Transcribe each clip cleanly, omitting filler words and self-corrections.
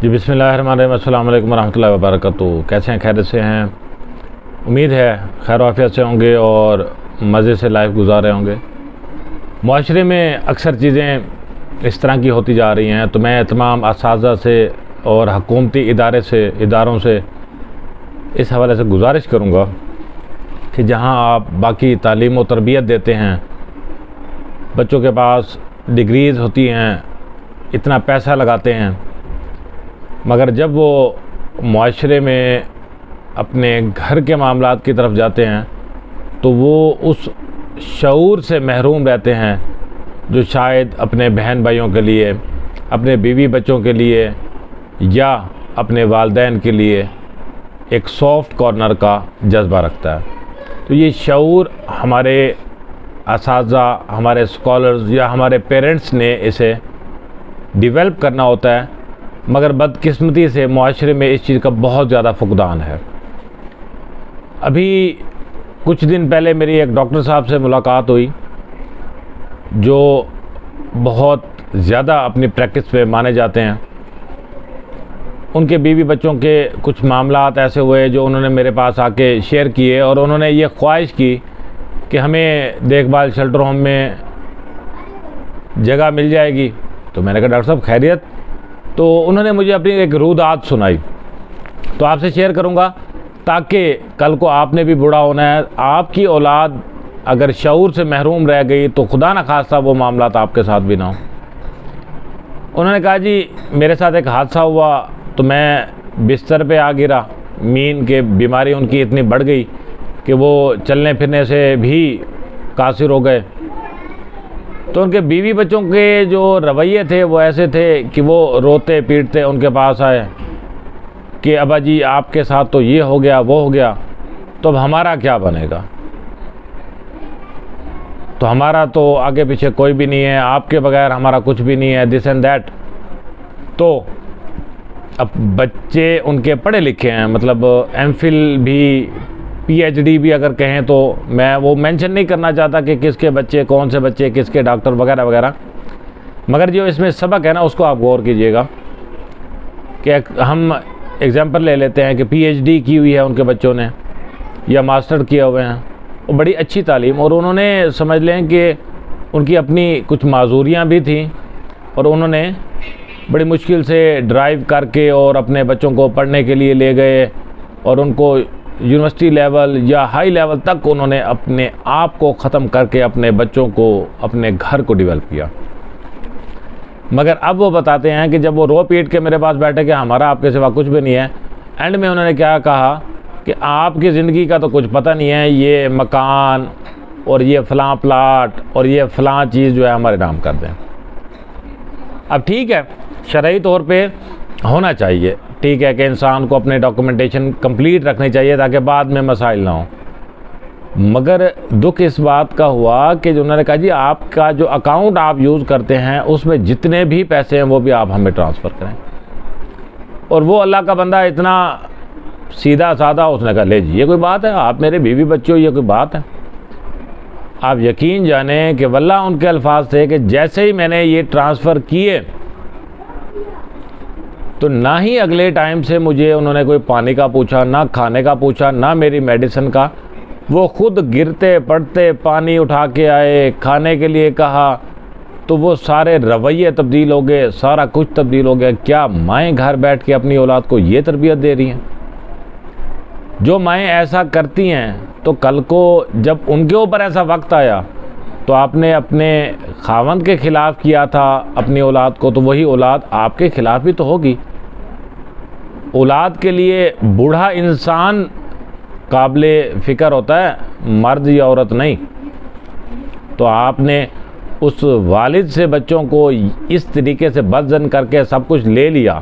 जी बिस्मिल्लाहिर्रहमानिर्रहीम, अस्सलाम वालेकुम वरहमतुल्लाहि वबरकातुहू। कैसे हैं? खैरियत से हैं? उम्मीद है खैर आफियत से होंगे और मज़े से लाइफ गुजार रहे होंगे। माशरे में अक्सर चीज़ें इस तरह की होती जा रही हैं, तो मैं तमाम असातिज़ा से और हुकूमती इदारों से इस हवाले से गुजारिश करूँगा कि जहाँ आप बाकी तालीम व तरबियत देते हैं, बच्चों के पास डिग्रीज़ होती हैं, इतना पैसा लगाते हैं, मगर जब वो माशरे में अपने घर के मामलात की तरफ जाते हैं तो वो उस शऊर से महरूम रहते हैं जो शायद अपने बहन भाइयों के लिए, अपने बीवी बच्चों के लिए या अपने वालिदैन के लिए एक सॉफ्ट कॉर्नर का जज्बा रखता है। तो ये शऊर हमारे असातिज़ा, हमारे स्कॉलर्स या हमारे पेरेंट्स ने इसे डेवलप करना होता है, मगर बदकिस्मती से माशरे में इस चीज़ का बहुत ज़्यादा फुकदान है। अभी कुछ दिन पहले मेरी एक डॉक्टर साहब से मुलाकात हुई जो बहुत ज़्यादा अपनी प्रैक्टिस पे माने जाते हैं। उनके बीवी बच्चों के कुछ मामलात ऐसे हुए जो उन्होंने मेरे पास आके शेयर किए और उन्होंने ये ख्वाहिश की कि हमें देखभाल शेल्टर होम में जगह मिल जाएगी। तो मैंने कहा डॉक्टर साहब खैरियत? तो उन्होंने मुझे अपनी एक रूदात सुनाई, तो आपसे शेयर करूंगा ताकि कल को आपने भी बूढ़ा होना है, आपकी औलाद अगर शऊर से महरूम रह गई तो खुदा न खास्ता वो मामला आपके साथ भी ना हो। उन्होंने कहा जी मेरे साथ एक हादसा हुआ, तो मैं बिस्तर पे आ गिरा। मीन के बीमारी उनकी इतनी बढ़ गई कि वो चलने फिरने से भी कासिर हो गए। तो उनके बीवी बच्चों के जो रवैये थे वो ऐसे थे कि वो रोते पीटते उनके पास आए कि अब्बा जी आपके साथ तो ये हो गया वो हो गया, तो अब हमारा क्या बनेगा? तो हमारा तो आगे पीछे कोई भी नहीं है, आपके बगैर हमारा कुछ भी नहीं है, दिस एंड दैट। तो अब बच्चे उनके पढ़े लिखे हैं, मतलब एमफिल भी, पीएचडी भी अगर कहें तो मैं वो मेंशन नहीं करना चाहता कि किसके बच्चे, कौन से बच्चे, किसके डॉक्टर वगैरह वगैरह, मगर जो इसमें सबक है ना उसको आप गौर कीजिएगा। कि हम एग्जांपल ले लेते हैं कि पीएचडी की हुई है उनके बच्चों ने या मास्टर किए हुए हैं, वो बड़ी अच्छी तालीम, और उन्होंने समझ लें कि उनकी अपनी कुछ माजूरियाँ भी थी और उन्होंने बड़ी मुश्किल से ड्राइव करके और अपने बच्चों को पढ़ने के लिए ले गए और उनको यूनिवर्सिटी लेवल या हाई लेवल तक उन्होंने अपने आप को ख़त्म करके अपने बच्चों को, अपने घर को डेवलप किया। मगर अब वो बताते हैं कि जब वो रो पीट के मेरे पास बैठे कि हमारा आपके सिवा कुछ भी नहीं है, एंड में उन्होंने क्या कहा कि आपकी ज़िंदगी का तो कुछ पता नहीं है, ये मकान और ये फ़लाँ प्लाट और ये फ़लाँ चीज़ जो है हमारे नाम कर दें। अब ठीक है, शरई तौर पे होना चाहिए, ठीक है कि इंसान को अपने डॉक्यूमेंटेशन कंप्लीट रखनी चाहिए ताकि बाद में मसाइल ना हो, मगर दुख इस बात का हुआ कि जो उन्होंने कहा जी आपका जो अकाउंट आप यूज़ करते हैं उसमें जितने भी पैसे हैं वो भी आप हमें ट्रांसफ़र करें। और वो अल्लाह का बंदा इतना सीधा साधा, उसने कहा ले जी ये कोई बात है? आप मेरे बीवी बच्चे हो, ये कोई बात है? आप यकीन जाने कि वल्लाह उनके अल्फाज थे कि जैसे ही मैंने ये ट्रांसफ़र किए तो ना ही अगले टाइम से मुझे उन्होंने कोई पानी का पूछा, ना खाने का पूछा, ना मेरी मेडिसिन का। वो खुद गिरते पड़ते पानी उठा के आए, खाने के लिए कहा, तो वो सारे रवैये तब्दील हो गए, सारा कुछ तब्दील हो गया। क्या माएँ घर बैठ के अपनी औलाद को ये तरबियत दे रही हैं? जो माएँ ऐसा करती हैं तो कल को जब उनके ऊपर ऐसा वक्त आया तो आपने अपने खावंद के ख़िलाफ़ किया था अपनी औलाद को, तो वही औलाद आपके ख़िलाफ़ भी तो होगी। औलाद के लिए बूढ़ा इंसान काबिले फ़िक्र होता है, मर्द या औरत नहीं। तो आपने उस वालिद से बच्चों को इस तरीके से बदज़न करके सब कुछ ले लिया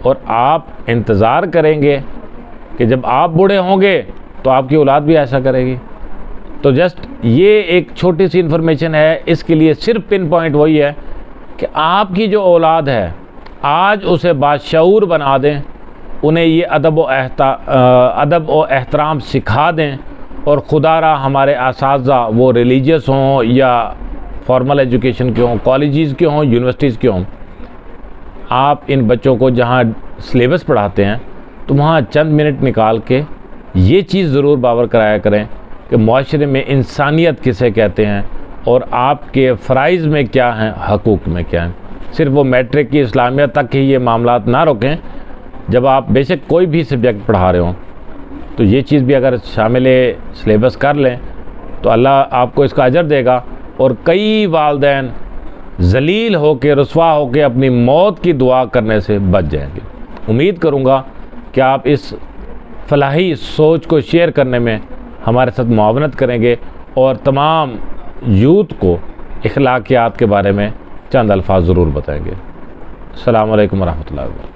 और आप इंतज़ार करेंगे कि जब आप बूढ़े होंगे तो आपकी औलाद भी ऐसा करेगी। तो जस्ट ये एक छोटी सी इन्फॉर्मेशन है, इसके लिए सिर्फ पिन पॉइंट वही है कि आपकी जो औलाद है आज उसे बाशऊर बना दें, उन्हें ये अदब व एहतराम सिखा दें, और खुदारा हमारे असातिज़ा वो रिलीजियस हों या फॉर्मल एजुकेशन के हों, कॉलेजेस के हों, यूनिवर्सिटीज़ के हों, आप इन बच्चों को जहाँ सिलेबस पढ़ाते हैं तो वहाँ चंद मिनट निकाल के ये चीज़ ज़रूर बावर कराया करें कि माशरे में इंसानियत किसे कहते हैं और आपके फ़राइज़ में क्या हैं, हकूक़ में क्या हैं। सिर्फ वो मैट्रिक की इस्लामियत तक ही ये मामलात ना रोकें। जब आप बेशक कोई भी सब्जेक्ट पढ़ा रहे हों तो ये चीज़ भी अगर शामिल सिलेबस कर लें तो अल्लाह आपको इसका अजर देगा। और कई वालिदैन ज़लील होकर, रुसवा होकर अपनी मौत की दुआ करने से बच जाएंगे। उम्मीद करूँगा कि आप इस फलाही सोच को शेयर करने में हमारे साथ मुआवनत करेंगे और तमाम यूथ को इखलाकियात के बारे में चंद अल्फाज ज़रूर बताएंगे। अस्सलामु अलैकुम वरहमतुल्लाहि वबरकातुहू।